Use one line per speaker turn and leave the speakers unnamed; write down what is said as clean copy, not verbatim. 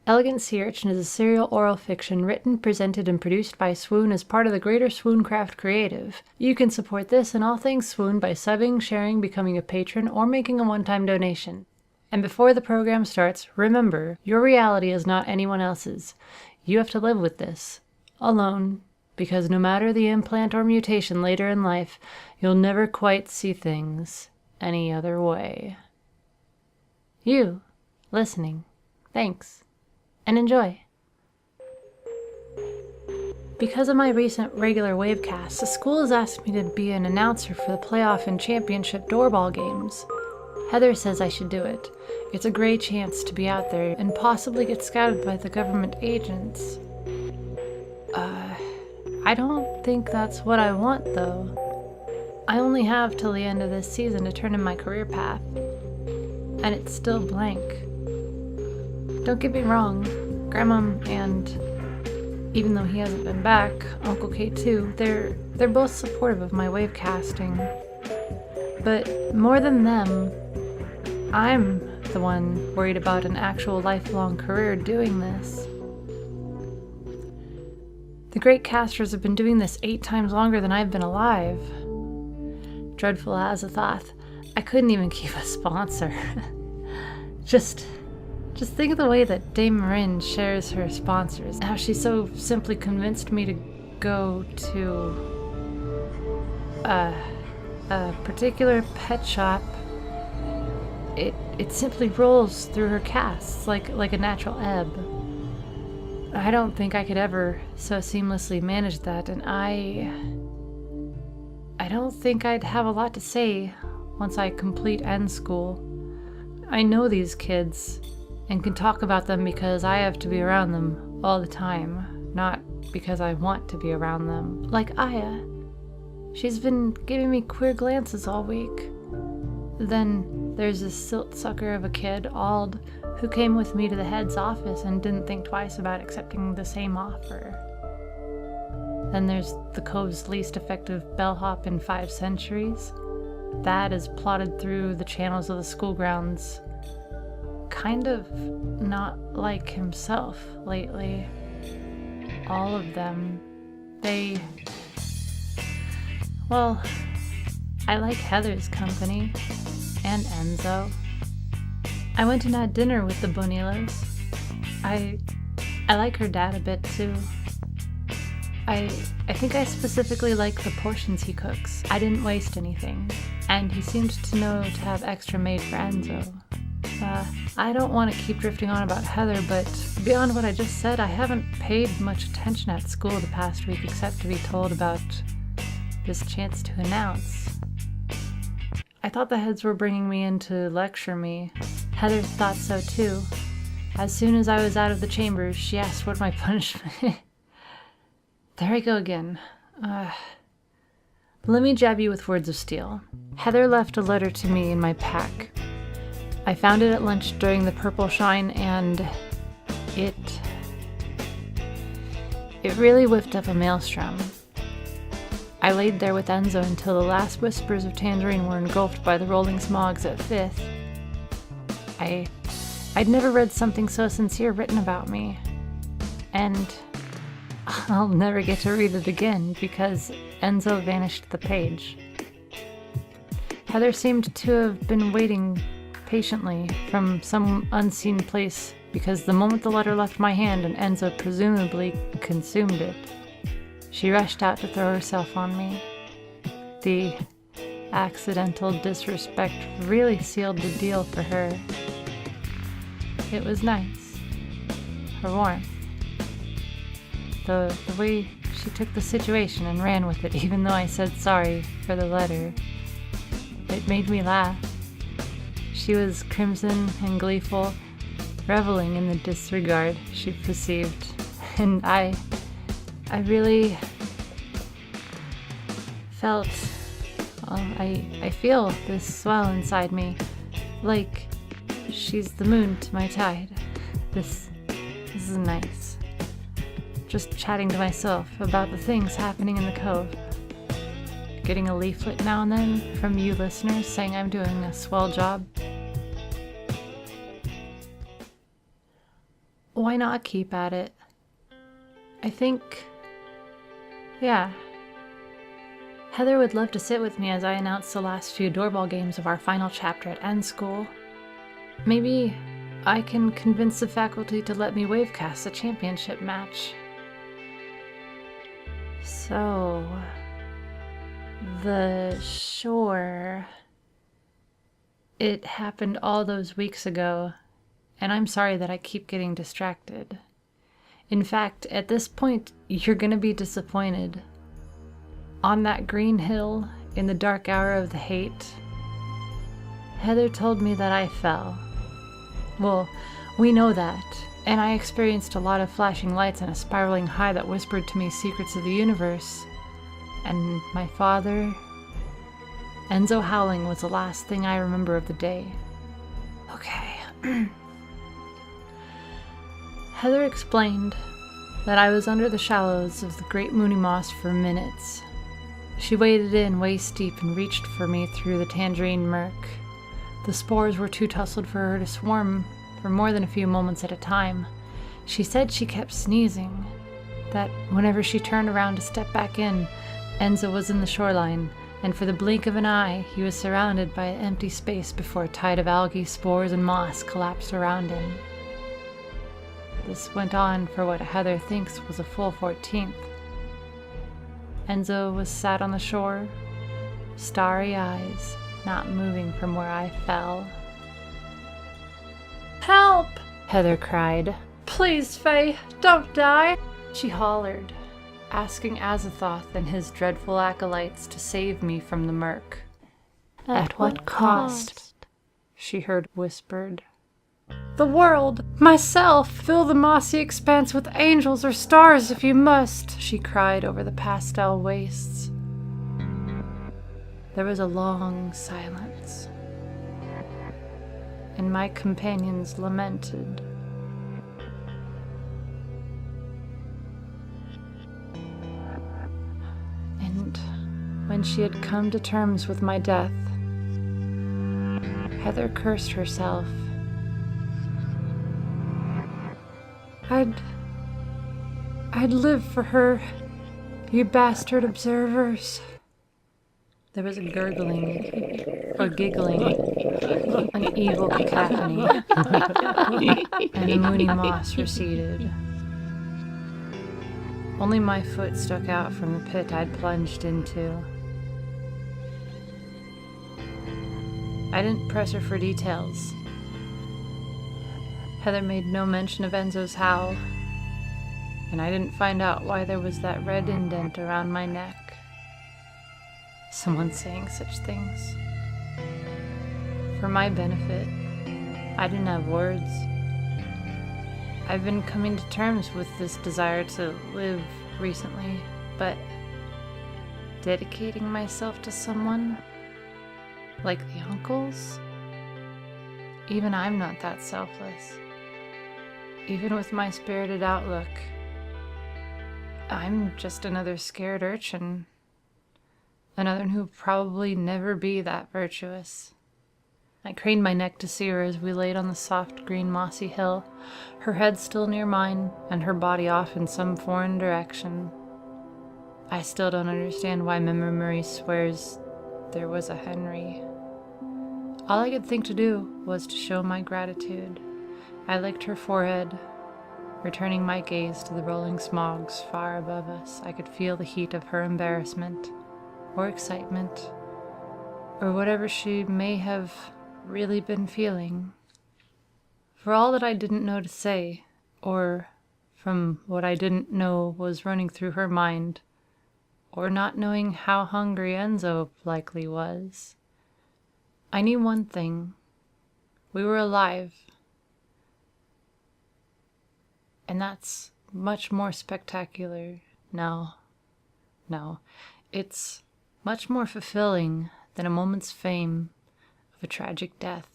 Elegant Sea Urchin is a serial oral fiction written, presented, and produced by Swoon as part of the greater Swooncraft Creative. You can support this and all things Swoon by subbing, sharing, becoming a patron, or making a one-time donation. And before the program starts, remember, your reality is not anyone else's. You have to live with this, alone, because no matter the implant or mutation later in life, you'll never quite see things any other way. You, listening, thanks. And enjoy. Because of my recent regular wavecasts, the school has asked me to be an announcer for the playoff and championship doorball games. Heather says I should do it. It's a great chance to be out there and possibly get scouted by the government agents. I don't think that's what I want, though. I only have till the end of this season to turn in my career path, and it's still blank. Don't get me wrong, Grammum and, even though he hasn't been back, Uncle K2, they're both supportive of my wave casting. But more than them, I'm the one worried about an actual lifelong career doing this. The great casters have been doing this 8 times longer than I've been alive. Dreadful as a thought, I couldn't even keep a sponsor. Just think of the way that Dame Marin shares her sponsors, how she so simply convinced me to go to a particular pet shop. It simply rolls through her casts like a natural ebb. I don't think I could ever so seamlessly manage that, and I don't think I'd have a lot to say once I complete end school. I know these kids and can talk about them because I have to be around them all the time, not because I want to be around them. Like Aya. She's been giving me queer glances all week. Then there's this silt sucker of a kid, Ald, who came with me to the head's office and didn't think twice about accepting the same offer. Then there's the Cove's least effective bellhop in 5 centuries. That is plotted through the channels of the school grounds, kind of not like himself lately. All of them, well, I like Heather's company, and Enzo. I went and had dinner with the Bonilos. I like her dad a bit too. I think I specifically like the portions he cooks. I didn't waste anything, and he seemed to know to have extra made for Enzo. I don't want to keep drifting on about Heather, but beyond what I just said, I haven't paid much attention at school the past week except to be told about this chance to announce. I thought the heads were bringing me in to lecture me. Heather thought so too. As soon as I was out of the chambers, she asked what my punishment... There I go again. Let me jab you with words of steel. Heather left a letter to me in my pack. I found it at lunch during the purple shine, and it really whipped up a maelstrom. I laid there with Enzo until the last whispers of Tangerine were engulfed by the rolling smogs at 5th. I'd never read something so sincere written about me, and I'll never get to read it again because Enzo vanished the page. Heather seemed to have been waiting patiently from some unseen place because the moment the letter left my hand and Enzo presumably consumed it, she rushed out to throw herself on me. The accidental disrespect really sealed the deal for her. It was nice. Her warmth. The way she took the situation and ran with it, even though I said sorry for the letter. It made me laugh. She was crimson and gleeful, reveling in the disregard she perceived, and I really felt, I feel this swell inside me, like she's the moon to my tide. This is nice. Just chatting to myself about the things happening in the Cove. Getting a leaflet now and then from you listeners saying I'm doing a swell job. why not keep at it? I think, yeah. Heather would love to sit with me as I announce the last few doorbell games of our final chapter at End School. Maybe I can convince the faculty to let me wavecast the championship match. So, the shore. It happened all those weeks ago, and I'm sorry that I keep getting distracted. In fact, at this point, you're gonna be disappointed. On that green hill, in the dark hour of the hate, Heather told me that I fell. Well, we know that, and I experienced a lot of flashing lights and a spiraling high that whispered to me secrets of the universe. And my father, Enzo howling was the last thing I remember of the day. Okay. Heather explained that I was under the shallows of the great Mooney Moss for minutes. She waded in waist deep and reached for me through the tangerine murk. The spores were too tousled for her to swarm for more than a few moments at a time. She said she kept sneezing, that whenever she turned around to step back in, Enzo was in the shoreline, and for the blink of an eye, he was surrounded by an empty space before a tide of algae, spores, and moss collapsed around him. This went on for what Heather thinks was a full 14th. Enzo was sat on the shore, starry eyes, not moving from where I fell. "Help!" Heather cried. "Please, Faye, don't die!" She hollered, asking Azathoth and his dreadful acolytes to save me from the murk. "At what cost?" she heard whispered. "The world, myself, fill the mossy expanse with angels or stars if you must," she cried over the pastel wastes. There was a long silence, and my companions lamented. And when she had come to terms with my death, Heather cursed herself. I'd live for her, you bastard observers." There was a gurgling, or giggling, an evil cacophony, and the Mooney Moss receded. Only my foot stuck out from the pit I'd plunged into. I didn't press her for details. Heather made no mention of Enzo's howl, and I didn't find out why there was that red indent around my neck. Someone saying such things. For my benefit, I didn't have words. I've been coming to terms with this desire to live recently, but dedicating myself to someone, like the uncles, even I'm not that selfless. Even with my spirited outlook, I'm just another scared urchin. Another who'll probably never be that virtuous. I craned my neck to see her as we laid on the soft green mossy hill, her head still near mine, and her body off in some foreign direction. I still don't understand why memory swears there was a Henry. All I could think to do was to show my gratitude. I licked her forehead, returning my gaze to the rolling smogs far above us. I could feel the heat of her embarrassment, or excitement, or whatever she may have really been feeling. For all that I didn't know to say, or from what I didn't know was running through her mind, or not knowing how hungry Enzo likely was, I knew one thing. We were alive. And that's much more spectacular. No, it's much more fulfilling than a moment's fame of a tragic death.